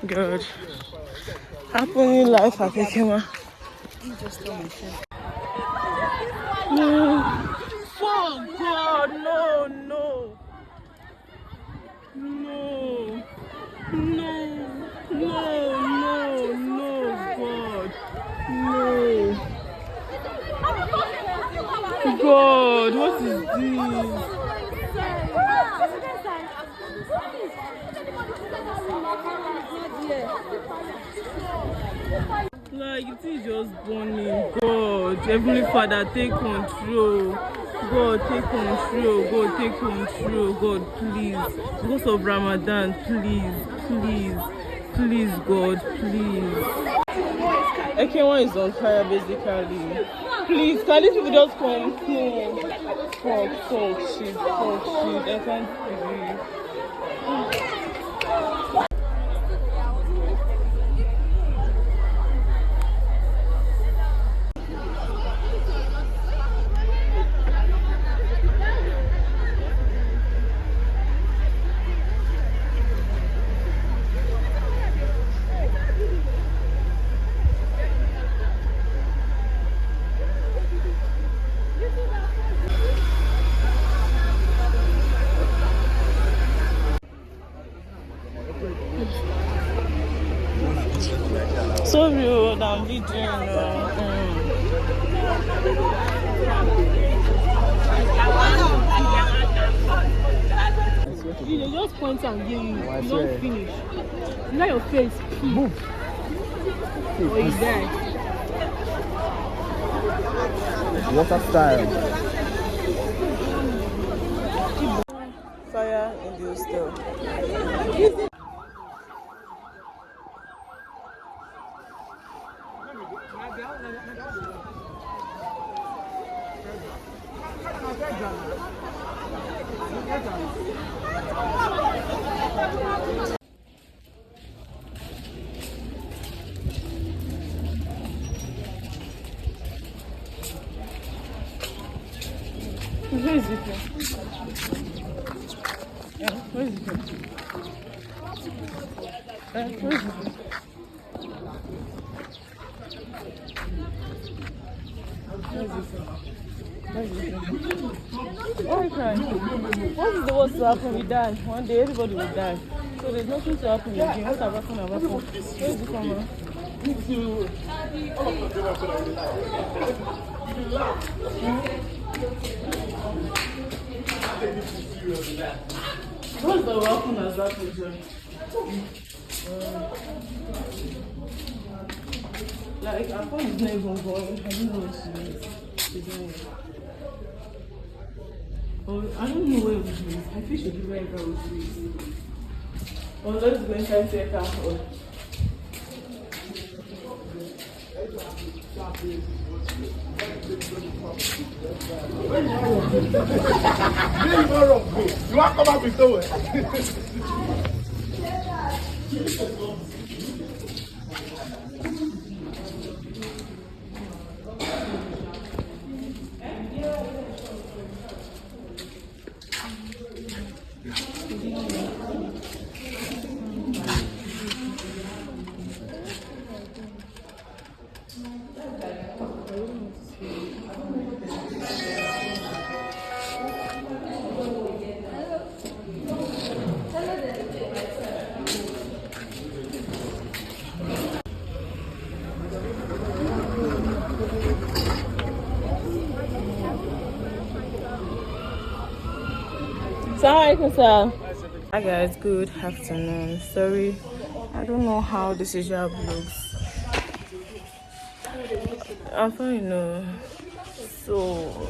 Good. Happening life at Ekema. No. Oh God, no, no. No. No. No, God. No. God, what is this? Like, it is just burning. God, Heavenly Father, take control. God, take control. God, take control. God, please. Because of Ramadan, please, God, please. Everyone is on fire, basically. Please, can these people just come? No. Fuck, shit. I can't believe. So real, I'm videoing. You just point and give you. You don't finish. Not your face. Move. Or you die. Water style. Fire in the hostel. Where is it? Yeah, where is it? Where is it? Oh, okay. What is the worst to happen? We die. One day everybody will die. So there's nothing to happen again. What about happened? Where is the camera? What's the weapon as that picture? Like, our phone is not even going. I don't know what she's doing. Or I don't know where it is. I think she'll be wherever it is. Or let's go inside and take her home. You want to come up with someone? Sir. Hi guys, good afternoon. Sorry, I don't know how this hijab looks. I'm fine, So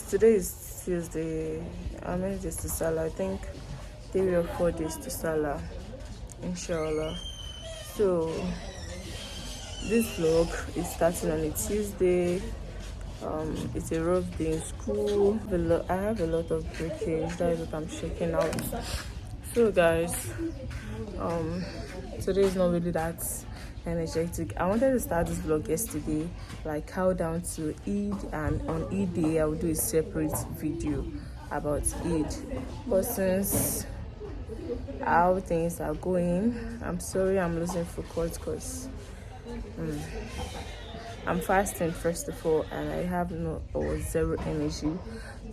today is Tuesday. How many days to Salah? I think 3 or 4 days to Salah, inshallah. So this vlog is starting on a Tuesday. It's a rough day in school. I have a lot of breakage. That is what I'm checking out. So guys, today is not really that energetic. I wanted to start this vlog yesterday, like countdown to Eid, and on Eid day I will do a separate video. about Eid. But since how things are going, I'm sorry I'm losing focus because I'm fasting first of all, and I have no or zero energy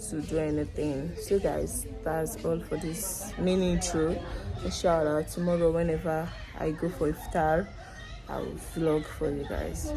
to do anything. So guys, that's all for this mini intro. Inshallah, tomorrow whenever I go for iftar, I will vlog for you guys.